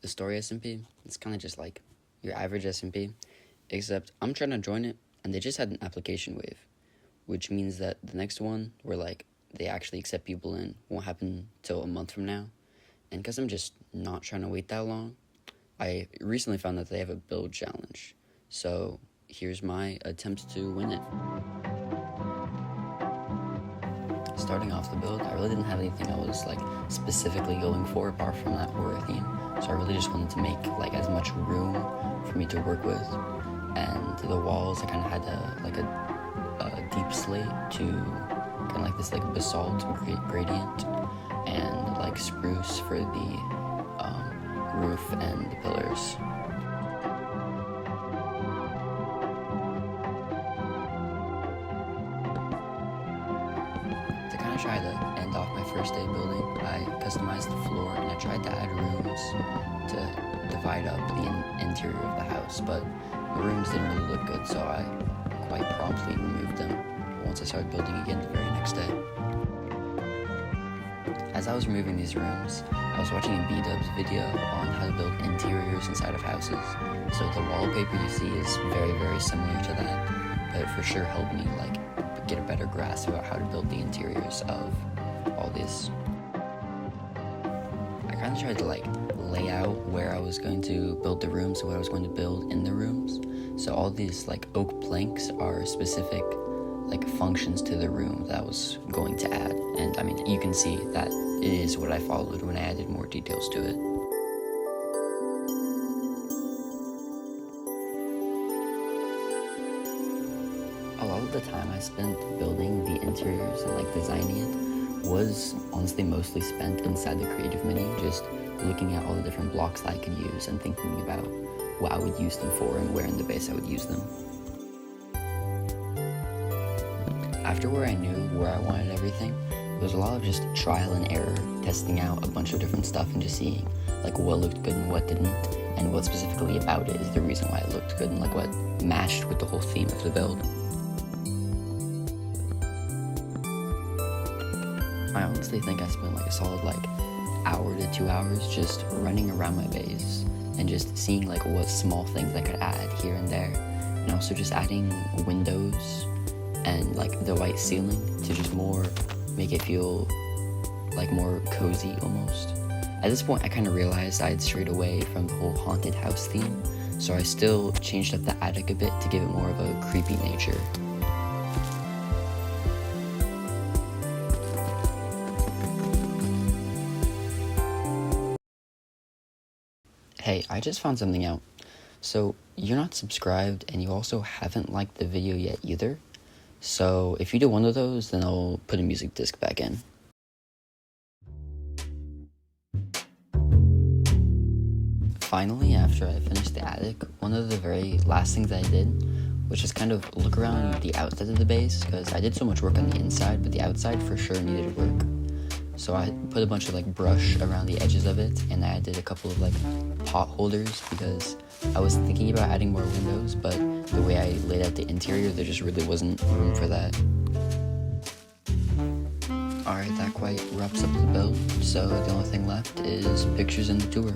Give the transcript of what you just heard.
story SMP. It's kind of just like your average SMP, except I'm trying to join it, and they just had an application wave, which means that the next one, where like they actually accept people in, won't happen till a month from now. And because I'm just not trying to wait that long, I recently found that they have a build challenge. So here's my attempt to win it. Starting off the build, I really didn't have anything I was like specifically going for apart from that horror theme. So I really just wanted to make like as much room for me to work with. And the walls, I kind of had a deep slate to kind of like this like basalt gradient, and like spruce for the roof and the pillars. To kind of try to end off my first day building, I customized the floor and I tried to add rooms to divide up the interior of the house, but the rooms didn't really look good, so I quite promptly removed them once I started building again the very next day. As I was removing these rooms, I was watching a B-Dubs video on how to build interiors inside of houses. So the wallpaper you see is very, very similar to that, but it for sure helped me like get a better grasp about how to build the interiors of all these. I kind of tried to like lay out where I was going to build the rooms and what I was going to build in the rooms. So all these like oak planks are specific like functions to the room that I was going to add. And I mean, you can see that it is what I followed when I added more details to it. A lot of the time I spent building the interiors and like designing it was honestly mostly spent inside the creative menu, just looking at all the different blocks that I could use and thinking about what I would use them for and where in the base I would use them. After where I knew where I wanted everything, there was a lot of just trial and error, testing out a bunch of different stuff and just seeing like what looked good and what didn't, and what specifically about it is the reason why it looked good and like what matched with the whole theme of the build. I honestly think I spent like a solid like hour to 2 hours just running around my base and just seeing like what small things I could add here and there, and also just adding windows and like the white ceiling to just more make it feel like more cozy almost. At this point I kind of realized I had strayed away from the whole haunted house theme, so I still changed up the attic a bit to give it more of a creepy nature. Hey, I just found something out. So you're not subscribed and you also haven't liked the video yet either. So if you do one of those, then I'll put a music disc back in. Finally, after I finished the attic, one of the very last things I did was just kind of look around the outside of the base, because I did so much work on the inside, but the outside for sure needed work. So I put a bunch of like brush around the edges of it, and I did a couple of like pot holders because I was thinking about adding more windows, but the way I laid out the interior, there just really wasn't room for that. Alright, that quite wraps up the build, so the only thing left is pictures and the tour.